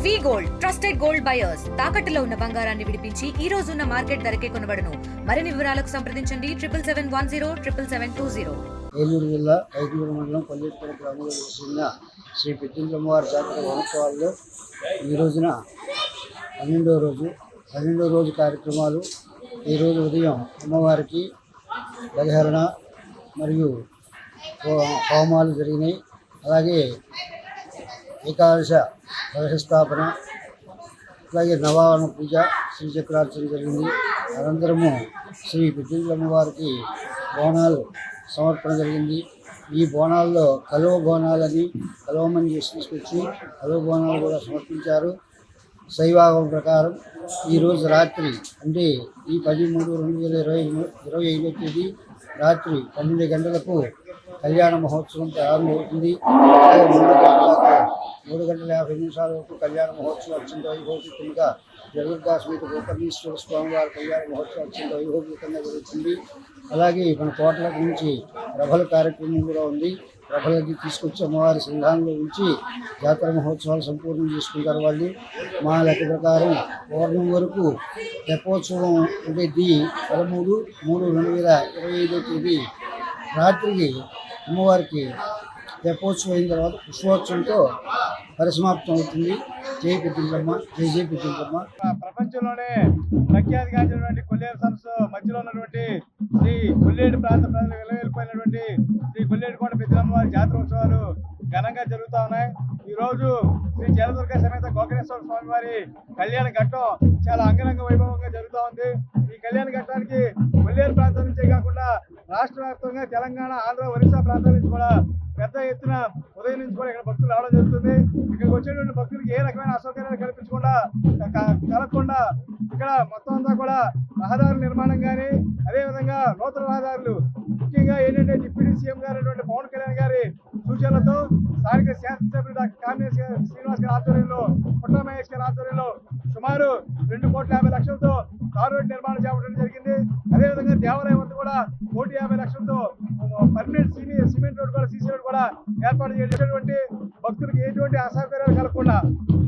వి gold trusted gold buyers తాకట్టులో ఉన్న బంగారాన్ని విడిపించి ఈ రోజు ఉన్న మార్కెట్ ధరకే కొనబడును. మరిన్ని వివరాలకు సంప్రదించండి 7771077720. ఏలూరు జిల్లా ఐదుగురు మండలం కొల్లేటిపల్లి గ్రామంలో జరిగిన శ్రీ పెద్దింట్లమ్మవారి జాతర మహోత్సవాల్లో ఈ రోజున 12వ రోజు కార్యక్రమాలు. ఈరోజు ఉదయం అమ్మవారికి బలిహరణ మరియు హోమాలు జరిగినాయి. అలాగే ఏకాదశ ప్రతిష్టాపన, అలాగే నవావరణ పూజ, శ్రీచక్రార్చన జరిగింది. అనంతరము శ్రీ పెద్దింట్లమ్మవారికి బోనాలు సమర్పణ జరిగింది. ఈ బోనాల్లో కలువ బోనాలని కలువమని తీసుకొచ్చి కలువ బోనాలు కూడా సమర్పించారు. శైవాగం ప్రకారం ఈరోజు రాత్రి అంటే ఈ 13/2025 తేదీ రాత్రి 12 గంటలకు కళ్యాణ మహోత్సవం ప్రారంభమవుతుంది. 3 గంటల 50 నిమిషాల వరకు కళ్యాణ మహోత్సవం అత్యంత వైభవపేతంగా దుర్గా సమేత గోకర్ణేశ్వర స్వామి వారి కళ్యాణ మహోత్సవం అత్యంత వైభవపేతంగా జరుగుతుంది. అలాగే మన కోటల నుంచి ప్రభల కార్యక్రమం కూడా ఉంది. ప్రభలకి తీసుకొచ్చి అమ్మవారి సంఘానంలో ఉంచి జాతర మహోత్సవాలు సంపూర్ణం చేసుకుంటారు వాళ్ళు. మా లెక్క ప్రకారం పౌర్ణమి వరకు తెప్పోత్సవం ఉండేది. 13/3/2025 తేదీ రాత్రికి అమ్మవారికి తెప్పోత్సవం అయిన తర్వాత పుష్పోత్సవంతో పరిసమాప్తం అవుతుంది. జై పెద్దింట్లమ్మ, జై జై పెద్దింట్లమ్మ. ప్రపంచంలోనే ప్రఖ్యాతిగాంచినటువంటి కొల్లేరు సరస్సు మధ్యలో ఉన్నటువంటి శ్రీ కొల్లేటి ప్రాంత ప్రజలు వెలువెళ్ళిపోయినటువంటి శ్రీ కొల్లేటికోట పెద్దింట్లమ్మవారి జాతర ఉత్సవాలు ఘనంగా జరుగుతూ ఉన్నాయి. ఈ రోజు శ్రీ జలదుర్గ సమేత గోకర్ణేశ్వర స్వామి వారి కళ్యాణ ఘట్టం చాలా అంగరంగ వైభవంగా జరుగుతూ ఉంది. ఈ కళ్యాణ ఘట్టానికి కొల్లేరు ప్రాంతం నుంచే కాకుండా రాష్ట్ర వ్యాప్తంగా తెలంగాణ, ఆంధ్ర, ఒరిస్సా ప్రాంతాల నుంచి కూడా పెద్ద ఎత్తున ఉదయం నుంచి కూడా ఇక్కడ భక్తులు రావడం జరుగుతుంది. ఇక్కడికి వచ్చేటువంటి భక్తులకి ఏ రకమైన అసౌకర్యాలు కలగకుండా ఇక్కడ మొత్తం అంతా కూడా రహదారుల నిర్మాణం కానీ, అదేవిధంగా నూతన రహదారులు, ముఖ్యంగా ఏంటంటే డిప్యూటీ సీఎం గారు పవన్ కళ్యాణ్ గారి సూచనలతో స్థానిక శాసనసభ్యులు డాక్టర్ కామినేని శ్రీనివాస్ గారి ఆధ్వర్యంలో, పుట్ట మహేష్ గారి ఆధ్వర్యంలో సుమారు 2,50,00,000తో తారు రోడ్డు నిర్మాణం చేపట్టడం జరిగింది. అదేవిధంగా దేవాలయం వద్ద కూడా 1,50,00,000తో పర్మనెంట్ సిమెంట్ రోడ్ కూడా, సీసీ రోడ్ కూడా ఏర్పాటు చేసేటువంటి భక్తులకు ఎటువంటి అసౌకర్యాలు కలగకుండా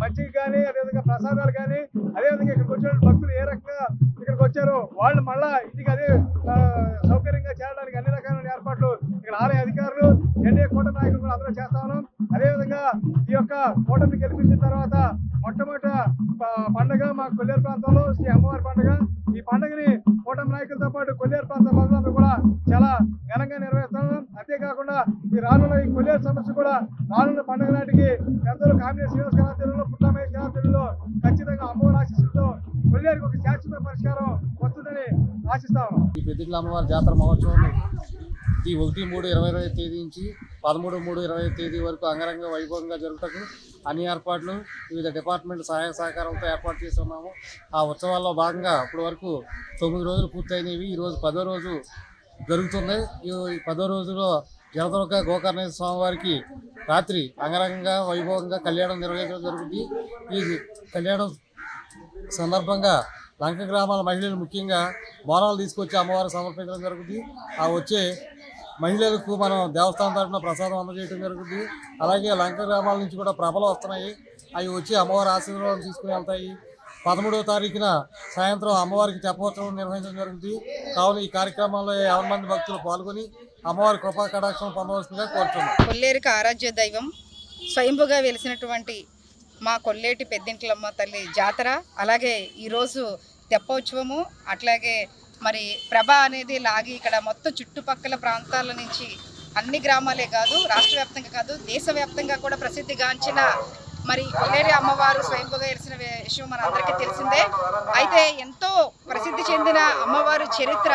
మంచిగా కానీ, అదేవిధంగా ప్రసాదాలు కానీ, అదేవిధంగా ఇక్కడికి వచ్చిన భక్తులు ఏ రకంగా ఇక్కడికి వచ్చారో వాళ్ళు మళ్ళా ఇంటికి అదే సౌకర్యంగా చేరడానికి అన్ని రకాల ఏర్పాట్లు ఇక్కడ ఆలయ అధికారులు, ఎన్డీఏ కూటమి నాయకులు కూడా అందరూ చేస్తా ఉన్నాం. అదేవిధంగా ఈ యొక్క కూటమిని గెలిపించిన తర్వాత మొట్టమొదటి పండుగ మా కొల్లేరు ప్రాంతంలో శ్రీ అమ్మవారి పండుగ. ఈ పండుగని కూటమి నాయకులతో పాటు కొల్లేరు ప్రాంత ప్రజలందరూ కూడా చాలా ఘనంగా నిర్వహిస్తాము. అంతేకాకుండా ఈ రానున్న ఈ కొల్లేరు సమస్య కూడా రానున్న పండుగ నాటికి పెద్దలు కామినేని శ్రీనివాస్ గారి ఆధ్వర్యంలో, పుట్ట మహేష్ గారి ఆధ్వర్యంలో ఖచ్చితంగా అమ్మవారి ఆశీస్సులతో కొల్లేరుకి ఒక శాశ్వత పరిష్కారం వస్తుందని ఆశిస్తాము. ఈ పెద్దింట్లమ్మవారి జాతర మహోత్సవం 1/3/2025 తేదీ నుంచి 13/3/2025 తేదీ వరకు అంగరంగ వైభవంగా జరుగుటకు అన్ని ఏర్పాట్లు వివిధ డిపార్ట్మెంట్ సహాయ సహకారంతో ఏర్పాటు చేసి ఉన్నాము. ఆ ఉత్సవాల్లో భాగంగా ఇప్పటి వరకు 9 రోజులు పూర్తయినవి. ఈరోజు 10వ రోజు జరుగుతుంది. ఈ 10వ రోజులో జలదుర్గ గోకర్ణేశ్వర స్వామి వారికి రాత్రి అంగరంగ వైభవంగా కళ్యాణం నిర్వహించడం జరుగుతుంది. ఈ కళ్యాణం సందర్భంగా లంక గ్రామాల మహిళలు ముఖ్యంగా బోనాలు తీసుకొచ్చి అమ్మవారికి సమర్పించడం జరుగుతుంది. ఆ వచ్చే మహిళలకు మనం దేవస్థానం తరఫున ప్రసాదం అందజేయడం జరుగుతుంది. అలాగే లంక గ్రామాల నుంచి కూడా ప్రభలు వస్తున్నాయి. అవి వచ్చి అమ్మవారి ఆశీర్వాదం తీసుకుని వెళ్తాయి. 13వ తారీఖున సాయంత్రం అమ్మవారికి తెప్పోత్సవం నిర్వహించడం జరుగుతుంది. కావున ఈ కార్యక్రమంలో 50 మంది భక్తులు పాల్గొని అమ్మవారి కృపా కటాక్షం పొందవలసిందిగా కోరుతున్నాం. కొల్లేరుకి ఆరాధ్య దైవం స్వయంభుగా వెలిసినటువంటి మా కొల్లేటి పెద్దింట్లమ్మ తల్లి జాతర, అలాగే ఈరోజు తెప్పోత్సవము, అట్లాగే మరి ప్రభ అనేది లాగి ఇక్కడ మొత్తం చుట్టుపక్కల ప్రాంతాల నుంచి అన్ని గ్రామాలే కాదు, రాష్ట్ర వ్యాప్తంగా కాదు, దేశవ్యాప్తంగా కూడా ప్రసిద్ధిగాంచిన మరి కొల్లేరు అమ్మవారు స్వయంభుగా వెలిసిన విషయం మనందరికీ తెలిసిందే. అయితే ఎంతో ప్రసిద్ధి చెందిన అమ్మవారు చరిత్ర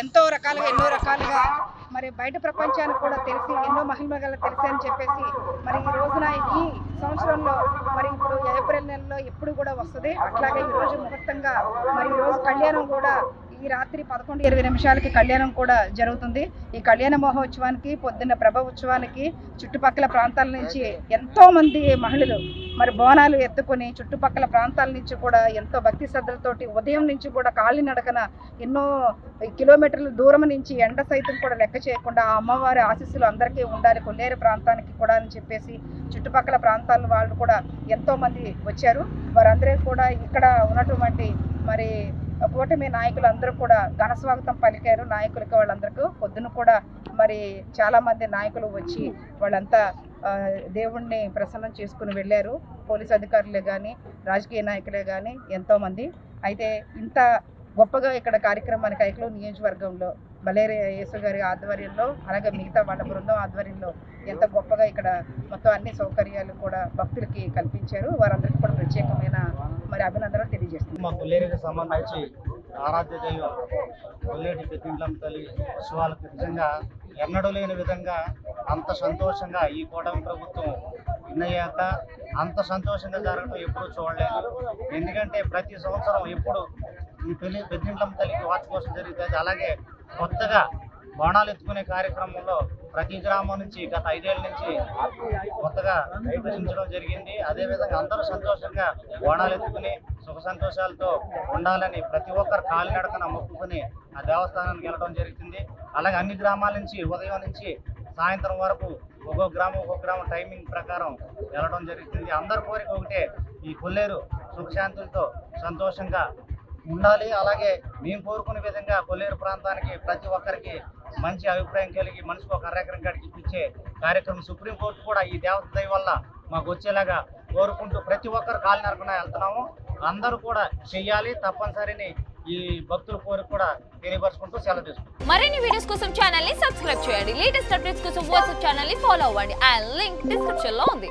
ఎన్నో రకాలుగా మరి బయట ప్రపంచానికి కూడా తెలిసి ఎన్నో మహిమగల తెలిసి అని చెప్పేసి మరి ఈ రోజున ఈ సంవత్సరంలో మరి ఇప్పుడు ఏప్రిల్ నెలలో ఎప్పుడు కూడా వస్తుంది. అట్లాగే ఈరోజు ముహూర్తంగా మరి ఈరోజు కళ్యాణం కూడా ఈ రాత్రి 11:20 కళ్యాణం కూడా జరుగుతుంది. ఈ కళ్యాణ మహోత్సవానికి, పొద్దున్న ప్రభ ఉత్సవానికి చుట్టుపక్కల ప్రాంతాల నుంచి ఎంతో మంది మహిళలు మరి బోనాలు ఎత్తుకొని చుట్టుపక్కల ప్రాంతాల నుంచి కూడా ఎంతో భక్తి శ్రద్ధలతోటి ఉదయం నుంచి కూడా కాలినడకన ఎన్నో కిలోమీటర్ల దూరం నుంచి ఎండ సైతం కూడా లెక్క చేయకుండా ఆ అమ్మవారి ఆశీస్సులు అందరికీ ఉండాలి కొల్లేరు ప్రాంతానికి కూడా అని చెప్పేసి చుట్టుపక్కల ప్రాంతాల వాళ్ళు కూడా ఎంతోమంది వచ్చారు. వారందరూ కూడా ఇక్కడ ఉన్నటువంటి మరి కూటమి నాయకులు అందరూ కూడా ఘన స్వాగతం పలికారు. నాయకులకి వాళ్ళందరికీ పొద్దున కూడా మరి చాలామంది నాయకులు వచ్చి వాళ్ళంతా దేవుణ్ణి ప్రసన్నం చేసుకుని వెళ్ళారు. పోలీస్ అధికారులే కానీ రాజకీయ నాయకులే కానీ ఎంతోమంది. అయితే ఇంత గొప్పగా ఇక్కడ కార్యక్రమానికి ఐక్యలో నియోజకవర్గంలో బలేరి యేసు గారి ఆధ్వర్యంలో అలాగే మిగతా వాళ్ళ బృందం ఆధ్వర్యంలో ఎంత గొప్పగా ఇక్కడ మొత్తం అన్ని సౌకర్యాలు కూడా భక్తులకి కల్పించారు. వారందరికీ కూడా ప్రత్యేకమైన మరి అభినందనలు తెలియజేస్తున్నారు. మా కొల్లేరుకి సంబంధించి ఆరాధ్య దైవం కొల్లేటి పెద్దింట్లమ్మ తల్లి ఉత్సవాలకు నిజంగా ఎన్నడూ లేని విధంగా అంత సంతోషంగా ఈ కూటమి ప్రభుత్వం విన్నయ్యాక అంత సంతోషంగా జరగడం ఎప్పుడూ చూడలేదు. ఎందుకంటే ప్రతి సంవత్సరం ఎప్పుడు ఈ పెద్దింట్లమ్మ తల్లికి వార్షికోత్సవం జరుగుతుంది. అలాగే కొత్తగా బోనాలు ఎత్తుకునే కార్యక్రమంలో ప్రతి గ్రామం నుంచి గత 5 ఏళ్ళ నుంచి కొత్తగా నిర్వహించడం జరిగింది. అదేవిధంగా అందరూ సంతోషంగా బోనాలు ఎత్తుకుని సుఖ సంతోషాలతో ఉండాలని ప్రతి ఒక్కరు కాలినడకన మొక్కుకుని ఆ దేవస్థానానికి వెళ్ళడం జరుగుతుంది. అలాగే అన్ని గ్రామాల నుంచి ఉదయం నుంచి సాయంత్రం వరకు ఒక్కొక్క గ్రామం టైమింగ్ ప్రకారం వెళ్ళడం జరుగుతుంది. అందరి కోరిక ఒకటే, ఈ కొల్లేరు సుఖశాంతులతో సంతోషంగా ఉండాలి. అలాగే మేము కోరుకునే విధంగా కొల్లేరు ప్రాంతానికి ప్రతి ఒక్కరికి మంచి అభిప్రాయం కలిగి మనిషికి ఒక ఎకరం కాడికి ఇప్పించే కార్యక్రమం సుప్రీంకోర్టు కూడా ఈ దేవత దయ వల్ల మాకు వచ్చేలాగా కోరుకుంటూ ప్రతి ఒక్కరు కాలినడకన వెళ్తున్నాము. అందరూ కూడా చెయ్యాలి తప్పనిసరిని ఈ భక్తుల కోరిక కూడా తెలియపరుచుకుంటూ సెలవు తీసుకుంటాం. మరిన్ని వీడియోస్ కోసం ఛానల్ ని సబ్స్క్రైబ్ చేయండి. లేటెస్ట్ అప్డేట్స్ కోసం వాట్సాప్ ఛానల్ ని ఫాలో అవ్వండి. ఆ లింక్ డిస్క్రిప్షన్ లో ఉంది.